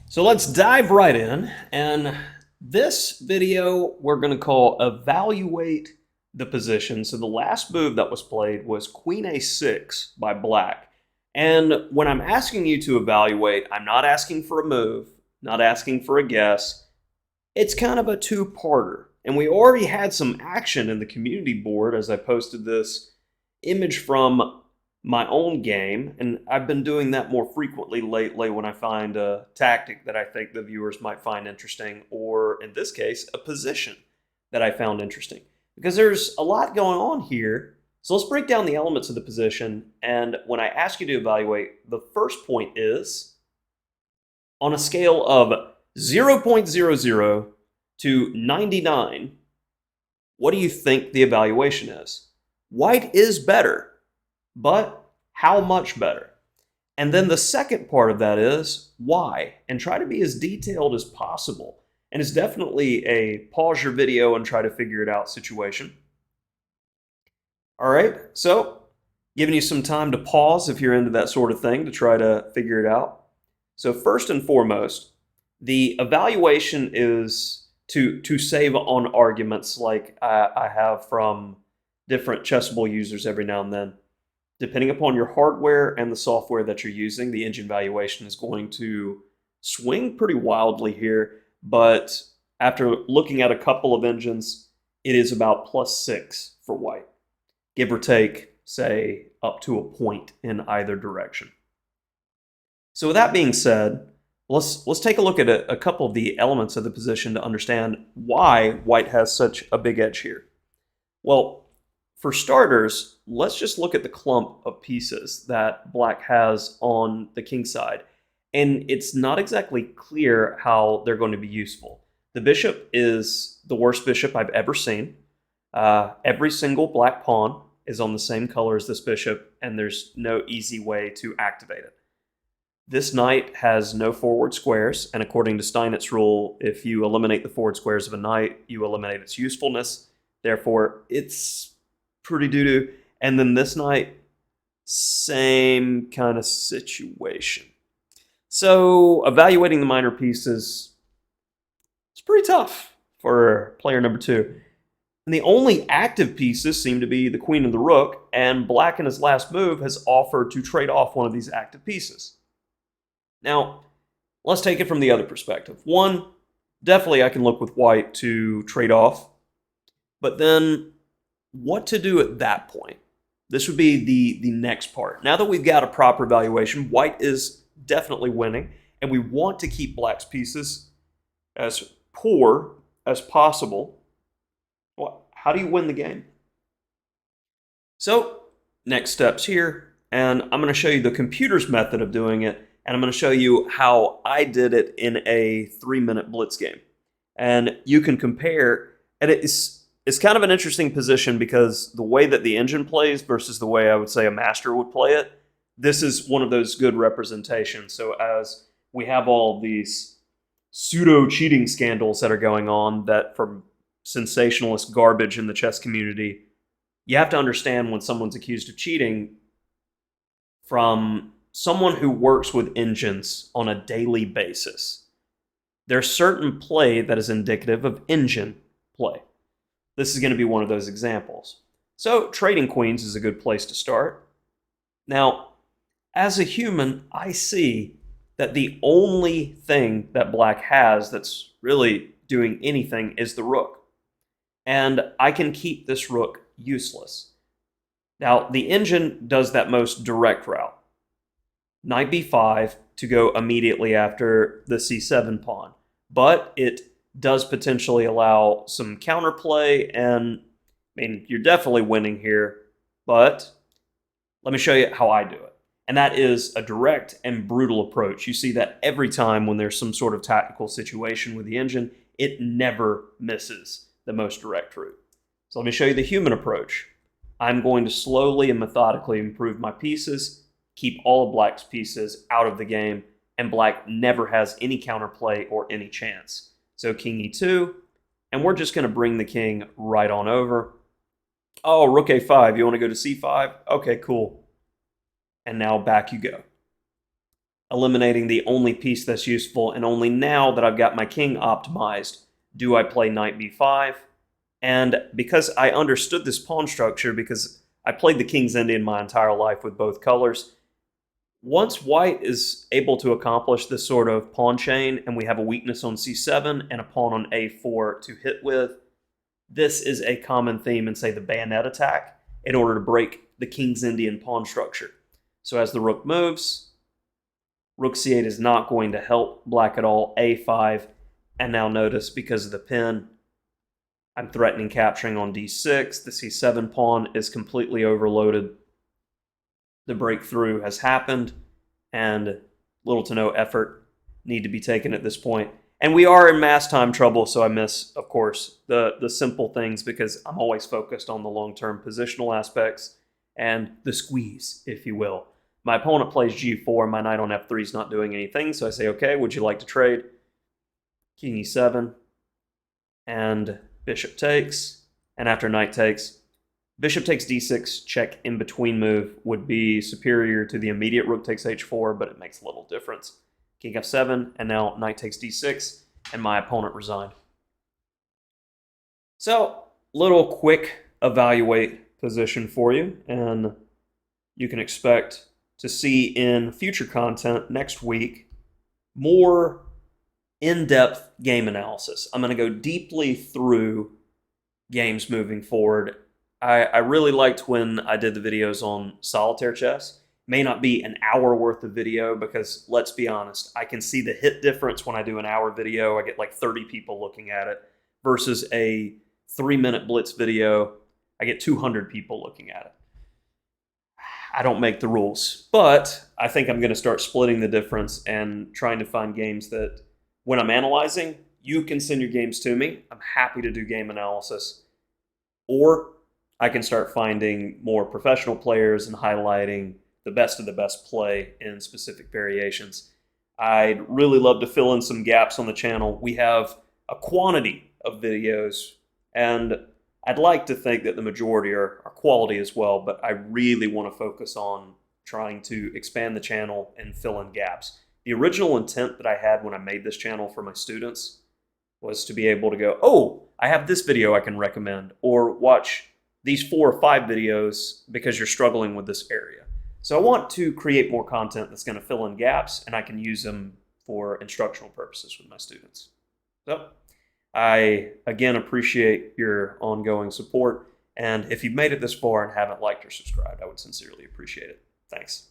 So let's dive right in. And this video we're going to call Evaluate the Position. So the last move that was played was Queen A6 by Black. And when I'm asking you to evaluate, I'm not asking for a move, not asking for a guess. It's kind of a two-parter. And we already had some action in the community board as I posted this image from my own game, and I've been doing that more frequently lately when I find a tactic that I think the viewers might find interesting, or in this case, a position that I found interesting. Because there's a lot going on here. So let's break down the elements of the position. And when I ask you to evaluate, the first point is on a scale of 0.00 to 99, what do you think the evaluation is? White is better. But how much better? And then the second part of that is why? And try to be as detailed as possible. And it's definitely a pause your video and try to figure it out situation. All right, so giving you some time to pause if you're into that sort of thing to try to figure it out. So first and foremost, the evaluation is to save on arguments like I have from different chessable users every now and then. Depending upon your hardware and the software that you're using, the engine valuation is going to swing pretty wildly here. But after looking at a couple of engines, it is about +6 for white, give or take, say, up to a point in either direction. So with that being said, let's take a look at a couple of the elements of the position to understand why white has such a big edge here. Well, for starters, let's just look at the clump of pieces that black has on the king side. And it's not exactly clear how they're going to be useful. The bishop is the worst bishop I've ever seen. Every single black pawn is on the same color as this bishop, and there's no easy way to activate it. This knight has no forward squares, and according to Steinitz rule, if you eliminate the forward squares of a knight, you eliminate its usefulness. Therefore, it's pretty doo-doo. And then this knight, same kind of situation. So evaluating the minor pieces is pretty tough for player number 2. And the only active pieces seem to be the queen and the rook, and black in his last move has offered to trade off one of these active pieces. Now, let's take it from the other perspective. One, definitely I can look with white to trade off, but then what to do at that point? This would be the next part. Now that we've got a proper evaluation, white is definitely winning, and we want to keep black's pieces as poor as possible. Well, how do you win the game? So, next steps here, and I'm going to show you the computer's method of doing it, and I'm going to show you how I did it in a 3-minute blitz game. And you can compare, and it's kind of an interesting position because the way that the engine plays versus the way I would say a master would play it, this is one of those good representations. So as we have all these pseudo-cheating scandals that are going on that from sensationalist garbage in the chess community, you have to understand when someone's accused of cheating from someone who works with engines on a daily basis. There's certain play that is indicative of engine play. This is going to be one of those examples. So trading queens is a good place to start. Now, as a human, I see that the only thing that black has that's really doing anything is the rook. And I can keep this rook useless. Now, the engine does that most direct route. Knight b5 to go immediately after the c7 pawn. But it does potentially allow some counterplay, and I mean, you're definitely winning here, but let me show you how I do it. And that is a direct and brutal approach. You see that every time when there's some sort of tactical situation with the engine, it never misses the most direct route. So let me show you the human approach. I'm going to slowly and methodically improve my pieces, keep all of black's pieces out of the game, and black never has any counterplay or any chance. So king e2, and we're just going to bring the king right on over. Oh, rook a5, you want to go to c5? Okay, cool. And now back you go. eliminating the only piece that's useful, and only now that I've got my king optimized, do I play knight b5. And because I understood this pawn structure, because I played the King's Indian my entire life with both colors, once white is able to accomplish this sort of pawn chain, and we have a weakness on c7 and a pawn on a4 to hit with, this is a common theme in, say, the bayonet attack in order to break the King's Indian pawn structure. So as the rook moves, rook c8 is not going to help black at all, a5, and now notice, because of the pin, I'm threatening capturing on d6. The c7 pawn is completely overloaded. The breakthrough has happened, and little to no effort need to be taken at this point. And we are in mass time trouble, so I miss, of course, the simple things, because I'm always focused on the long-term positional aspects and the squeeze, if you will. My opponent plays g4, my knight on f3 is not doing anything, so I say, okay, would you like to trade? King e7, and bishop takes, and after knight takes, bishop takes d6, check in between move would be superior to the immediate rook takes h4, but it makes little difference. King f7, and now knight takes d6, and my opponent resigned. So, little quick evaluate position for you, and you can expect to see in future content next week more in-depth game analysis. I'm going to go deeply through games moving forward. I really liked when I did the videos on solitaire chess. May not be an hour worth of video, because let's be honest, I can see the hit difference when I do an hour video. I get like 30 people looking at it, versus a 3-minute blitz video, I get 200 people looking at it. I don't make the rules, but I think I'm going to start splitting the difference and trying to find games that, when I'm analyzing, you can send your games to me. I'm happy to do game analysis. Or I can start finding more professional players and highlighting the best of the best play in specific variations. I'd really love to fill in some gaps on the channel. We have a quantity of videos, and I'd like to think that the majority are quality as well, but I really want to focus on trying to expand the channel and fill in gaps. The original intent that I had when I made this channel for my students was to be able to go, oh, I have this video I can recommend, or watch these 4 or 5 videos because you're struggling with this area. So I want to create more content that's going to fill in gaps, and I can use them for instructional purposes with my students. So I, again, appreciate your ongoing support, and if you've made it this far and haven't liked or subscribed, I would sincerely appreciate it. Thanks.